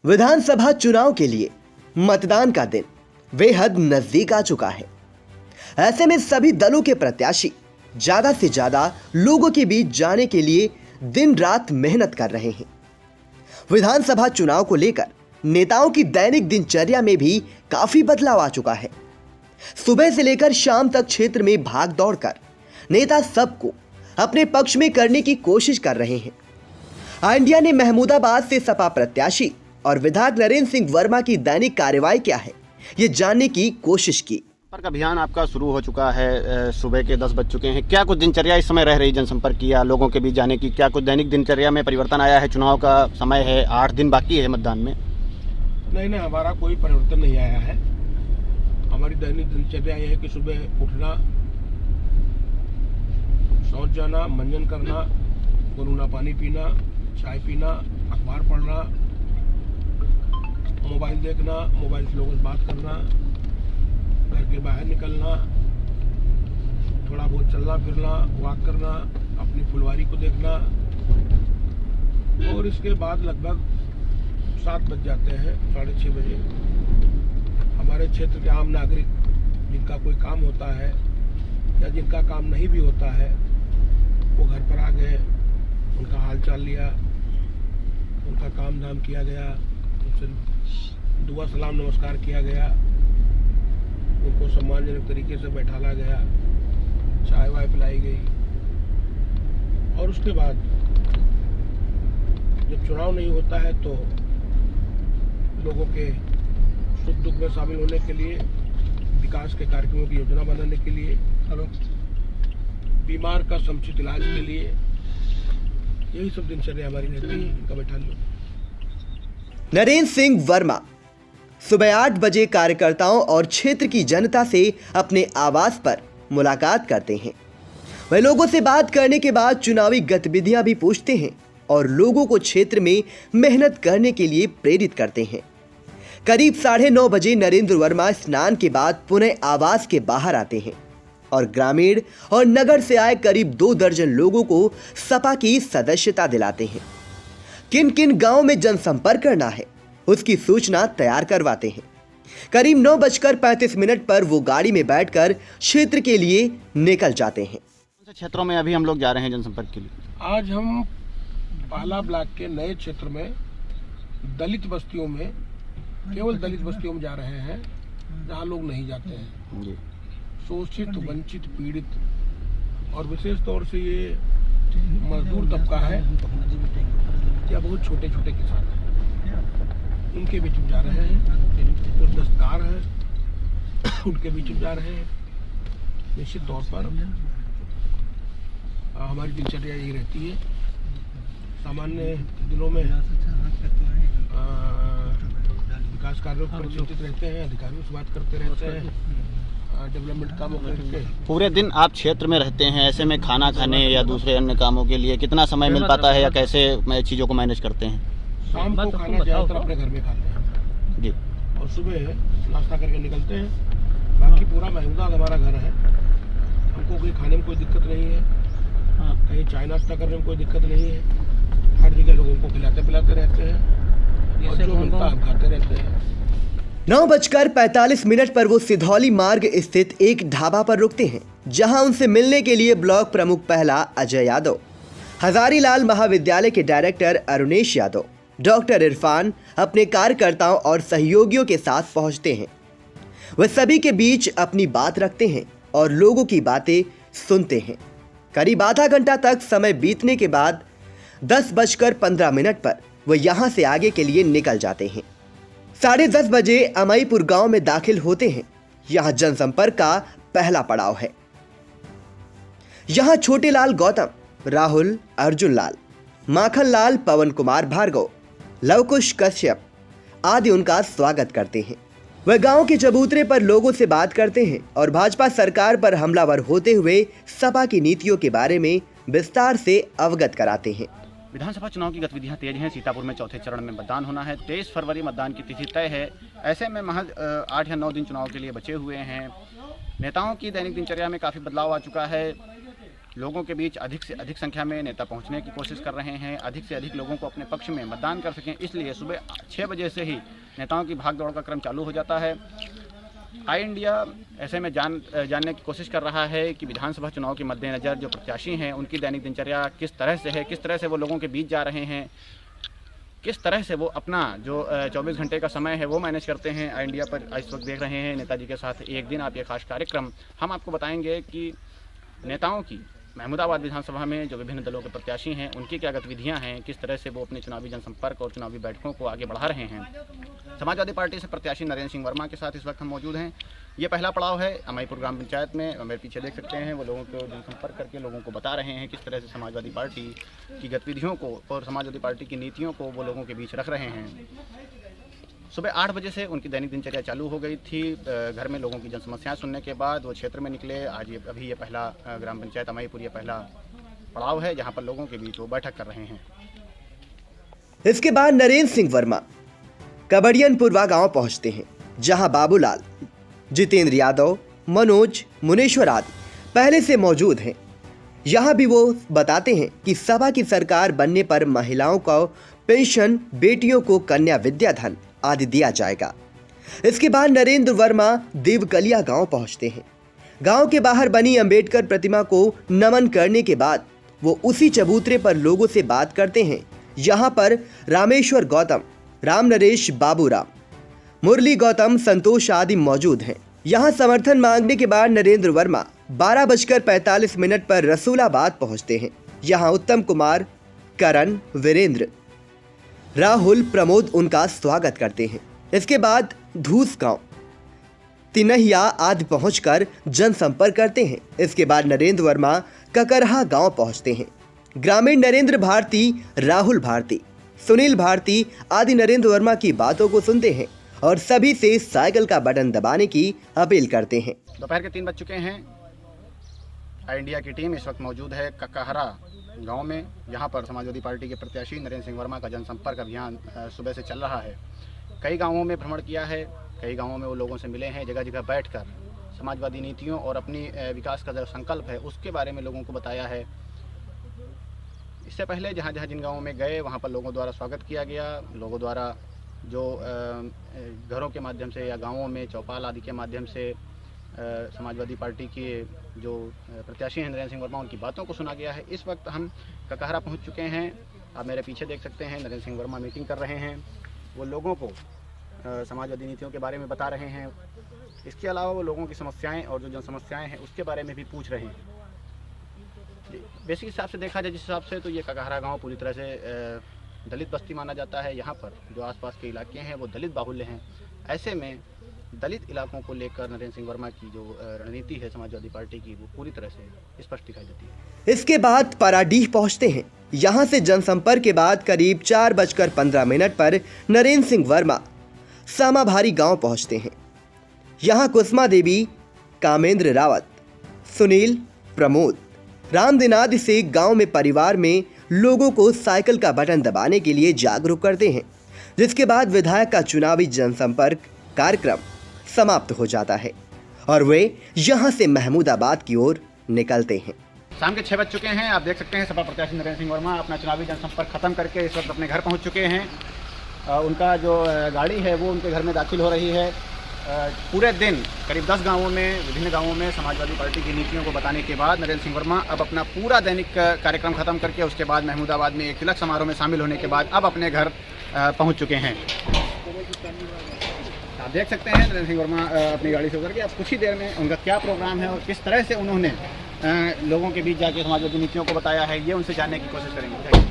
विधानसभा चुनाव के लिए मतदान का दिन बेहद नजदीक आ चुका है। ऐसे में सभी दलों के प्रत्याशी ज्यादा से ज्यादा लोगों के बीच जाने के लिए दिन रात मेहनत कर रहे हैं। विधानसभा चुनाव को लेकर नेताओं की दैनिक दिनचर्या में भी काफी बदलाव आ चुका है। सुबह से लेकर शाम तक क्षेत्र में भाग दौड़ कर नेता सबको अपने पक्ष में करने की कोशिश कर रहे हैं। इंडिया ने महमूदाबाद से सपा प्रत्याशी और विधायक नरेंद्र सिंह वर्मा की दैनिक कार्रवाई क्या है, ये जानने की कोशिश की। संपर्क अभियान आपका शुरू हो चुका है, सुबह के 10 बज चुके हैं। क्या कुछ दिनचर्या इस समय रह रही जनसंपर्क की या लोगों के बीच जाने की? क्या कुछ दैनिक दिनचर्या में परिवर्तन आया है? चुनाव का समय है, 8 दिन बाकी है मतदान में। नहीं, हमारा कोई परिवर्तन नहीं आया है। हमारी दैनिक दिनचर्या यह है कि सुबह उठना, शौच जाना, मंजन करना, गुनगुना पानी पीना, चाय पीना, अखबार पढ़ना, मोबाइल देखना, मोबाइल से लोगों से बात करना, घर के बाहर निकलना, थोड़ा बहुत चलना फिरना, वॉक करना, अपनी फुलवारी को देखना, और इसके बाद लगभग 7 बज जाते हैं, 6:30 बजे हमारे क्षेत्र के आम नागरिक जिनका कोई काम होता है या जिनका काम नहीं भी होता है वो घर पर आ गए, उनका हालचाल लिया, उनका काम धाम किया गया, उनसे दुआ सलाम नमस्कार किया गया, उनको सम्मानजनक तरीके से बैठाला गया, चाय वाय पिलाई गई, और उसके बाद जब चुनाव नहीं होता है तो लोगों के सुख दुख में शामिल होने के लिए, विकास के कार्यक्रमों की योजना बनाने के लिए, बीमार का समुचित इलाज के लिए, यही सब दिनचर्या हमारी रहती है। इनका बैठा लो। नरेंद्र सिंह वर्मा सुबह 8 बजे कार्यकर्ताओं और क्षेत्र की जनता से अपने आवास पर मुलाकात करते हैं। वह लोगों से बात करने के बाद चुनावी गतिविधियां भी पूछते हैं और लोगों को क्षेत्र में मेहनत करने के लिए प्रेरित करते हैं। करीब 9:30 बजे नरेंद्र वर्मा स्नान के बाद पुनः आवास के बाहर आते हैं और ग्रामीण और नगर से आए करीब 2 दर्जन लोगों को सपा की सदस्यता दिलाते हैं। किन किन गांव में जनसंपर्क करना है उसकी सूचना तैयार करवाते हैं। करीब 9:35 पर वो गाड़ी में बैठकर क्षेत्र के लिए निकल जाते हैं। कौन से क्षेत्रों में अभी हम लोग जा रहे हैं जनसंपर्क के लिए? आज हम पाला ब्लॉक के नए क्षेत्र में दलित बस्तियों में, केवल दलित बस्तियों में जा रहे हैं जहाँ लोग नहीं जाते हैं। जी। शोषित, वंचित, पीड़ित और विशेष तौर से ये मजदूर तबका है या बहुत छोटे छोटे किसान हैं, उनके बीच में जा रहे हैं। जो दस्तकार हैं उनके बीच में जा रहे हैं। निश्चित तौर पर हमारी दिनचर्या यही रहती है। सामान्य दिनों में विकास कार्यों पर चिंतित रहते हैं, अधिकारियों से बात करते रहते हैं, डेवलपमेंट कामों करके। पूरे दिन आप क्षेत्र में रहते हैं, ऐसे में खाना खाने या दूसरे अन्य कामों के लिए कितना समय मिल पाता है या कैसे चीज़ों को मैनेज करते हैं? शाम को खाना ज़्यादातर अपने घर में खाते हैं जी, और सुबह नाश्ता करके निकलते हैं। बाकी पूरा महमूदाबाद हमारा घर है, हमको कोई खाने में कोई दिक्कत नहीं है, कहीं चाय नाश्ता करने में कोई दिक्कत नहीं है। हर जगह लोगों को खिलाते पिलाते रहते हैं और जो मिलता है हम खाते रहते हैं। 9:45 पर वो सिधौली मार्ग स्थित एक ढाबा पर रुकते हैं, जहां उनसे मिलने के लिए ब्लॉक प्रमुख पहला अजय यादव, हजारीलाल महाविद्यालय के डायरेक्टर अरुणेश यादव, डॉक्टर इरफान अपने कार्यकर्ताओं और सहयोगियों के साथ पहुंचते हैं। वह सभी के बीच अपनी बात रखते हैं और लोगों की बातें सुनते हैं। करीब आधा घंटा तक समय बीतने के बाद 10:15 पर वह यहां से आगे के लिए निकल जाते हैं। 10:30 बजे अमईपुर गांव में दाखिल होते हैं। यहां जनसंपर्क का पहला पड़ाव है। यहां छोटे लाल गौतम, राहुल, अर्जुन लाल, माखन लाल, पवन कुमार भार्गव, लवकुश कश्यप आदि उनका स्वागत करते हैं। वह गांव के चबूतरे पर लोगों से बात करते हैं और भाजपा सरकार पर हमलावर होते हुए सपा की नीतियों के बारे में विस्तार से अवगत कराते हैं। विधानसभा चुनाव की गतिविधियां तेज हैं। सीतापुर में चौथे चरण में मतदान होना है। 23 फरवरी मतदान की तिथि तय है। ऐसे में महज 8 या 9 दिन चुनाव के लिए बचे हुए हैं। नेताओं की दैनिक दिनचर्या में काफ़ी बदलाव आ चुका है। लोगों के बीच अधिक से अधिक संख्या में नेता पहुंचने की कोशिश कर रहे हैं, अधिक से अधिक लोगों को अपने पक्ष में मतदान कर सकें, इसलिए सुबह 6 बजे से ही नेताओं की भागदौड़ का क्रम चालू हो जाता है। आई इंडिया ऐसे में जानने की कोशिश कर रहा है कि विधानसभा चुनाव के मद्देनज़र जो प्रत्याशी हैं उनकी दैनिक दिनचर्या किस तरह से है, किस तरह से वो लोगों के बीच जा रहे हैं, किस तरह से वो अपना जो 24 घंटे का समय है वो मैनेज करते हैं। आई इंडिया पर इस वक्त देख रहे हैं नेताजी के साथ एक दिन आप ये खास कार्यक्रम। हम आपको बताएंगे कि नेताओं की महमूदाबाद विधानसभा में जो विभिन्न दलों के प्रत्याशी हैं उनकी क्या गतिविधियां हैं, किस तरह से वो अपने चुनावी जनसंपर्क और चुनावी बैठकों को आगे बढ़ा रहे हैं। समाजवादी पार्टी से प्रत्याशी नरेंद्र सिंह वर्मा के साथ इस वक्त हम मौजूद हैं। ये पहला पड़ाव है अमाईपुर ग्राम पंचायत में। मेरे पीछे देख सकते हैं वो लोगों को जनसंपर्क करके लोगों को बता रहे हैं किस तरह से समाजवादी पार्टी की गतिविधियों को और समाजवादी पार्टी की नीतियों को वो लोगों के बीच रख रहे हैं। सुबह 8 बजे से उनकी दैनिक दिनचर्या चालू हो गई थी। घर में लोगों की जन समस्याएं सुनने के बाद वो क्षेत्र में निकले। आज ये पहला ग्राम पंचायत अमाईपुर ये पहला पड़ाव है जहां पर लोगों के बीच वो बैठक कर रहे हैं। इसके बाद नरेंद्र सिंह वर्मा कबड़ियनपुरवा गांव पहुंचते हैं, जहां बाबूलाल, जितेंद्र यादव, मनोज, मुनेश्वर आदि पहले से मौजूद हैं। यहां भी वो बताते हैं कि सभा की सरकार बनने पर महिलाओं को पेंशन, बेटियों को कन्या विद्याधन आदि दिया जाएगा। इसके बाद नरेंद्र वर्मा देवकलिया गांव पहुंचते हैं। गांव के बाहर बनी अंबेडकर प्रतिमा को नमन करने के बाद वो उसी चबूतरे पर लोगों से बात करते हैं। यहां पर रामेश्वर गौतम, राम नरेश बाबूराम, मुरली गौतम, संतोष आदि मौजूद हैं। यहां समर्थन मांगने के बाद नरेंद्र वर्मा 12:45 पर रसूलाबाद पहुंचते हैं। यहां उत्तम कुमार, करण, वीरेंद्र, राहुल, प्रमोद उनका स्वागत करते हैं। इसके बाद धूस गांव, तिनहिया आदि पहुंचकर जनसंपर्क करते हैं। इसके बाद नरेंद्र वर्मा ककरहा गांव पहुंचते हैं। ग्रामीण नरेंद्र भारती, राहुल भारती, सुनील भारती आदि नरेंद्र वर्मा की बातों को सुनते हैं और सभी से साइकिल का बटन दबाने की अपील करते हैं। दोपहर के 3 बज चुके हैं। आई इंडिया की टीम इस वक्त मौजूद है ककहरा गांव में। यहाँ पर समाजवादी पार्टी के प्रत्याशी नरेंद्र सिंह वर्मा का जनसंपर्क अभियान सुबह से चल रहा है। कई गांवों में भ्रमण किया है, कई गांवों में वो लोगों से मिले हैं, जगह जगह बैठकर समाजवादी नीतियों और अपनी विकास का जो संकल्प है उसके बारे में लोगों को बताया है। इससे पहले जहाँ जहाँ जिन गाँवों में गए वहाँ पर लोगों द्वारा स्वागत किया गया। लोगों द्वारा जो घरों के माध्यम से या गाँवों में चौपाल आदि के माध्यम से समाजवादी पार्टी के जो प्रत्याशी हैं नरेंद्र सिंह वर्मा उनकी बातों को सुना गया है। इस वक्त हम ककहरा पहुंच चुके हैं। आप मेरे पीछे देख सकते हैं नरेंद्र सिंह वर्मा मीटिंग कर रहे हैं। वो लोगों को समाजवादी नीतियों के बारे में बता रहे हैं। इसके अलावा वो लोगों की समस्याएं और जो जन समस्याएं हैं उसके बारे में भी पूछ रहे हैं। बेसिक हिसाब से देखा जाए जिस हिसाब से तो ये ककहरा गाँव पूरी तरह से दलित बस्ती माना जाता है। यहाँ पर जो आसपास के इलाके हैं वो दलित बाहुल्य हैं। ऐसे में दलित इलाकों को लेकर नरेंद्र सिंह वर्मा की जो रणनीति है समाजवादी पार्टी की वो पूरी तरह से स्पष्ट दिखाई देती है। इसके बाद पराडीह पहुंचते हैं। यहां से जनसंपर्क के बाद करीब 4:15 पर नरेंद्र सिंह वर्मा सामाभारी गांव पहुंचते हैं। यहां कुसुमा देवी, कामेंद्र रावत, सुनील, प्रमोद, रामदिन आदि से गांव में परिवार में लोगों को साइकिल का बटन दबाने के लिए जागरूक करते हैं। जिसके बाद विधायक का चुनावी जनसंपर्क कार्यक्रम समाप्त हो जाता है और वे यहां से महमूदाबाद की ओर निकलते हैं। शाम के 6 बज चुके हैं। आप देख सकते हैं सपा प्रत्याशी नरेंद्र सिंह वर्मा अपना चुनावी जनसंपर्क खत्म करके इस वक्त अपने घर पहुंच चुके हैं। उनका जो गाड़ी है वो उनके घर में दाखिल हो रही है। पूरे दिन करीब 10 गांवों में, विभिन्न गांवों में समाजवादी पार्टी की नीतियों को बताने के बाद नरेंद्र सिंह वर्मा अब अपना पूरा दैनिक कार्यक्रम खत्म करके उसके बाद महमूदाबाद में एक तिलक समारोह में शामिल होने के बाद अब अपने घर पहुँच चुके हैं। आप देख सकते हैं नरेंद्र सिंह वर्मा अपनी गाड़ी से उतर के अब कुछ ही देर में उनका क्या प्रोग्राम है और किस तरह से उन्होंने लोगों के बीच जाके समाजवादी नीतियों को बताया है ये उनसे जानने की कोशिश करेंगे।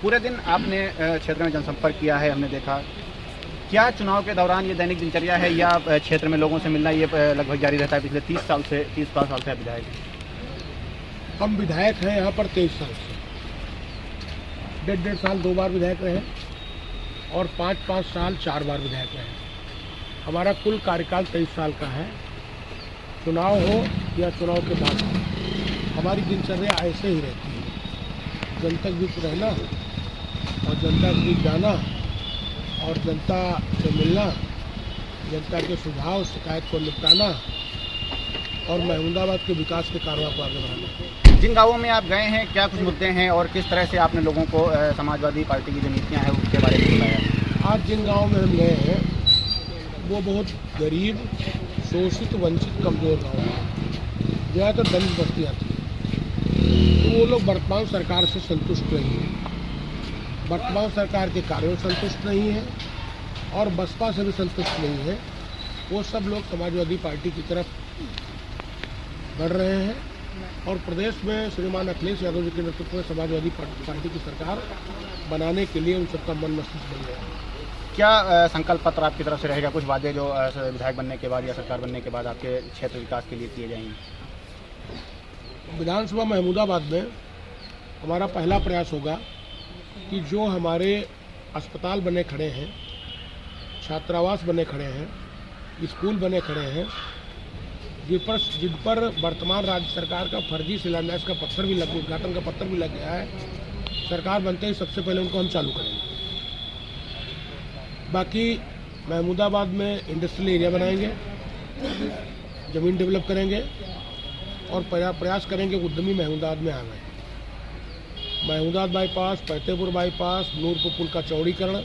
पूरे दिन आपने क्षेत्र में जनसंपर्क किया है, हमने देखा। क्या चुनाव के दौरान ये दैनिक दिनचर्या है या क्षेत्र में लोगों से मिलना ये लगभग जारी रहता है पिछले 30 साल से आप विधायक? हम विधायक हैं यहाँ पर 23 साल से। 1.5 साल 2 बार विधायक रहे और 5-5 साल 4 बार विधायक रहे। हमारा कुल कार्यकाल 23 साल का है। चुनाव हो या चुनाव के बाद हमारी दिनचर्या ऐसे ही रहती है। जनता के बीच रहना और जनता के बीच जाना और जनता से मिलना, जनता के सुझाव शिकायत को निपटाना और महमूदाबाद के विकास के कार्यों को आगे बढ़ाना। जिन गाँवों में आप गए हैं क्या कुछ मुद्दे हैं और किस तरह से आपने लोगों को समाजवादी पार्टी की जो नीतियाँ हैं उसके बारे में बताया? आज जिन गाँव में हम गए हैं वो बहुत गरीब, शोषित, वंचित, कमज़ोर गाँव हैं, ज़्यादातर दलित बस्तियाँ थी। तो वो लोग वर्तमान सरकार से संतुष्ट नहीं हैं, वर्तमान सरकार के कार्यों से संतुष्ट नहीं है और बसपा से भी संतुष्ट नहीं है। वो सब लोग समाजवादी पार्टी की तरफ बढ़ रहे हैं और प्रदेश में श्रीमान अखिलेश यादव जी के नेतृत्व में समाजवादी पार्टी की सरकार बनाने के लिए उन सबका मन मस्तिष्क बन गया है। क्या संकल्प पत्र आपकी तरफ से रहेगा, कुछ वादे जो विधायक बनने के बाद या सरकार बनने के बाद आपके क्षेत्र विकास के लिए किए जाएंगे? विधानसभा महमूदाबाद में हमारा पहला प्रयास होगा कि जो हमारे अस्पताल बने खड़े हैं, छात्रावास बने खड़े हैं, स्कूल बने खड़े हैं, जिन पर वर्तमान राज्य सरकार का फर्जी शिलान्यास का पत्थर भी उद्घाटन का पत्थर भी लग गया है, सरकार बनते ही सबसे पहले उनको हम चालू करेंगे। बाकी महमूदाबाद में इंडस्ट्रियल एरिया बनाएंगे, ज़मीन डेवलप करेंगे और प्रयास करेंगे उद्यमी महमूदाबाद में आ गए। महमूदाबाद बाईपास, फतेहपुर बाईपास, नूरपुर पुल का चौड़ीकरण,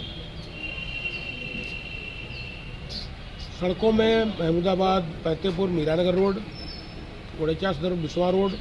सड़कों में महमूदाबाद फतेहपुर मीरानगर रोड, गोड़ेचा सदर बिस्वा रोड,